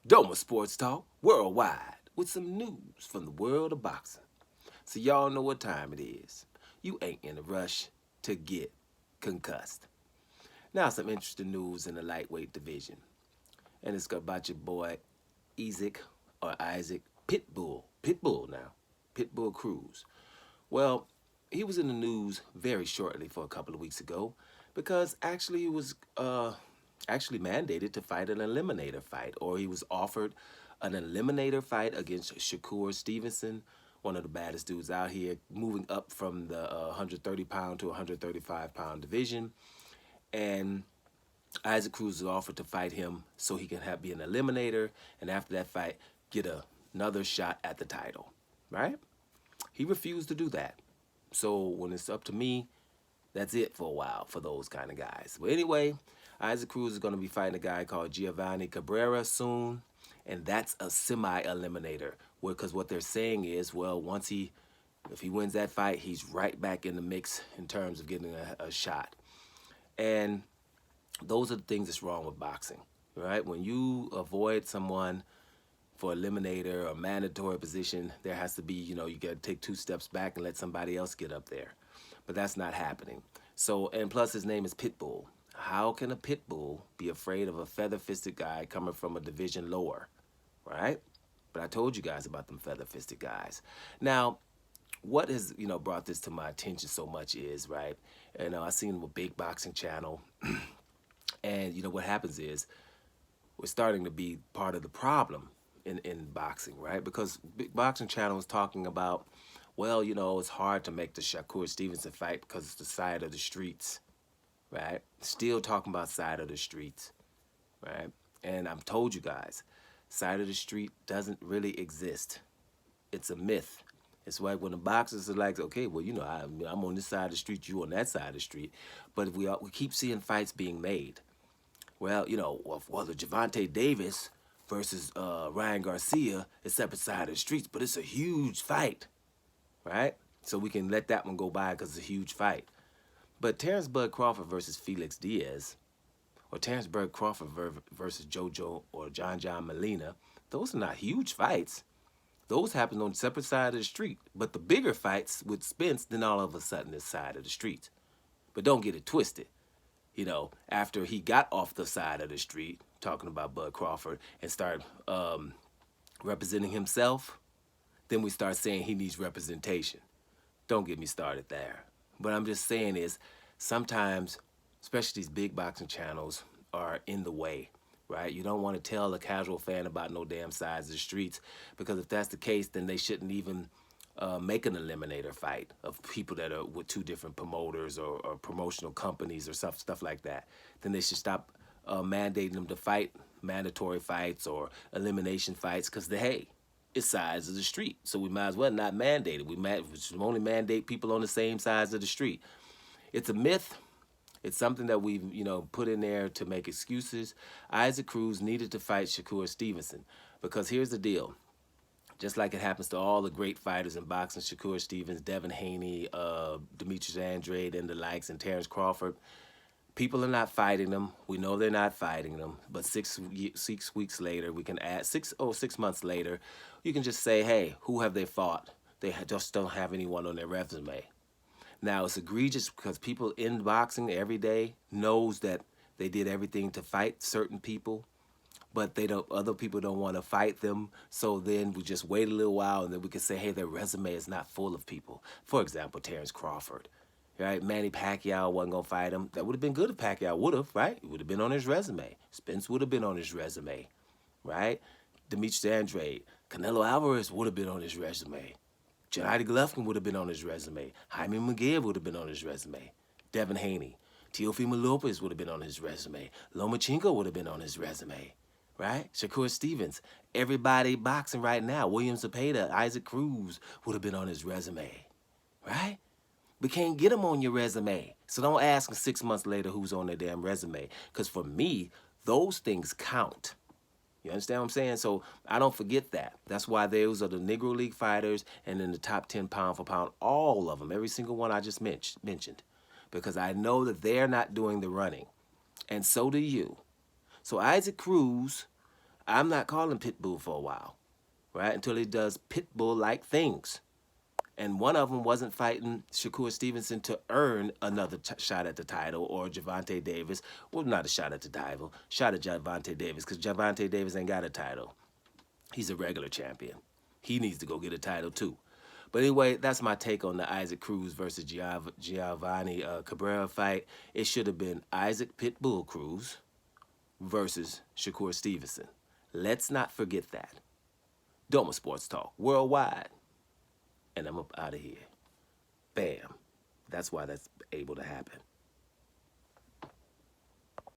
Doma Sports Talk worldwide with some news from the world of boxing. So y'all know what time it is. You ain't in a rush to get concussed. Now some interesting news in the lightweight division. And it's about your boy Isaac Pitbull now. Pitbull Cruz. Well, he was in the news very shortly for a couple of weeks ago because actually he was actually mandated to fight an eliminator fight, or he was offered an eliminator fight against Shakur Stevenson, one of the baddest dudes out here, moving up from the 130-pound to 135-pound division. And Isaac Cruz was offered to fight him so he can be an eliminator, and after that fight, get another shot at the title, right? He refused to do that. So when it's up to me, that's it for a while for those kind of guys. But anyway, Isaac Cruz is going to be fighting a guy called Giovanni Cabrera soon, and that's a semi-eliminator. Because what they're saying is, well, if he wins that fight, he's right back in the mix in terms of getting a shot. And those are the things that's wrong with boxing, right? When you avoid someone for eliminator or mandatory position, there has to be, you got to take 2 steps back and let somebody else get up there. But that's not happening. So, and plus his name is Pitbull. How can a Pitbull be afraid of a feather-fisted guy coming from a division lower, right? But I told you guys about them feather-fisted guys. Now, what has, brought this to my attention so much is, right, I seen him a big boxing channel, and, what happens is we're starting to be part of the problem in boxing, right? Because big boxing channel is talking about, well, it's hard to make the Shakur Stevenson fight because it's the side of the streets, right? Still talking about side of the streets, right? And I've told you guys, side of the street doesn't really exist. It's a myth. It's like when the boxers are like, okay, well, I'm on this side of the street, you on that side of the street. But if we keep seeing fights being made. Well, the Gervonta Davis versus Ryan Garcia is separate side of the streets, but it's a huge fight, right? So we can let that one go by because it's a huge fight. But Terrence Bud Crawford versus Felix Diaz, or Terrence Bud Crawford versus JoJo or John Molina, those are not huge fights. Those happen on separate side of the street. But the bigger fights with Spence, then all of a sudden it's side of the street. But don't get it twisted. After he got off the side of the street, talking about Bud Crawford, and started representing himself, then we start saying he needs representation. Don't get me started there. What I'm just saying is sometimes, especially these big boxing channels, are in the way, right? You don't want to tell a casual fan about no damn sides of the streets, because if that's the case, then they shouldn't even make an eliminator fight of people that are with 2 different promoters or promotional companies or stuff like that. Then they should stop mandating them to fight mandatory fights or elimination fights, because hey, it's sides of the street. So we might as well not mandate it. We should only mandate people on the same sides of the street. It's a myth. It's something that we've, put in there to make excuses. Isaac Cruz needed to fight Shakur Stevenson, because here's the deal. Just like it happens to all the great fighters in boxing, Shakur Stevens, Devin Haney, Demetrius Andrade, and the likes, and Terrence Crawford, people are not fighting them. We know they're not fighting them. But 6 weeks later, we can add 6 months later, you can just say, hey, who have they fought? They just don't have anyone on their resume. Now, it's egregious because people in boxing every day knows that they did everything to fight certain people, but other people don't want to fight them. So then we just wait a little while, and then we can say, hey, their resume is not full of people. For example, Terrence Crawford, right? Manny Pacquiao wasn't going to fight him. That would have been good if Pacquiao would have, right? It would have been on his resume. Spence would have been on his resume, right? Demetrius Andrade, Canelo Alvarez would have been on his resume. Gennady Golovkin would have been on his resume. Jaime Munguia would have been on his resume. Devin Haney. Teofimo Lopez would have been on his resume. Lomachenko would have been on his resume, right? Shakur Stevens. Everybody boxing right now. William Zepeda, Isaac Cruz would have been on his resume, right? We can't get them on your resume. So don't ask 6 months later who's on their damn resume. Because for me, those things count. You understand what I'm saying? So I don't forget that. That's why those are the Negro League fighters, and then the top 10 pound for pound, all of them, every single one I just mentioned. Because I know that they're not doing the running. And so do you. So Isaac Cruz, I'm not calling Pitbull for a while, right? Until he does Pitbull-like things. And one of them wasn't fighting Shakur Stevenson to earn another shot at the title, or Gervonta Davis. Well, not a shot at the title, shot at Gervonta Davis, because Gervonta Davis ain't got a title. He's a regular champion. He needs to go get a title too. But anyway, that's my take on the Isaac Cruz versus Giovanni Cabrera fight. It should have been Isaac Pitbull Cruz versus Shakur Stevenson. Let's not forget that. Doma Sports Talk worldwide. And I'm up out of here. Bam. That's why that's able to happen.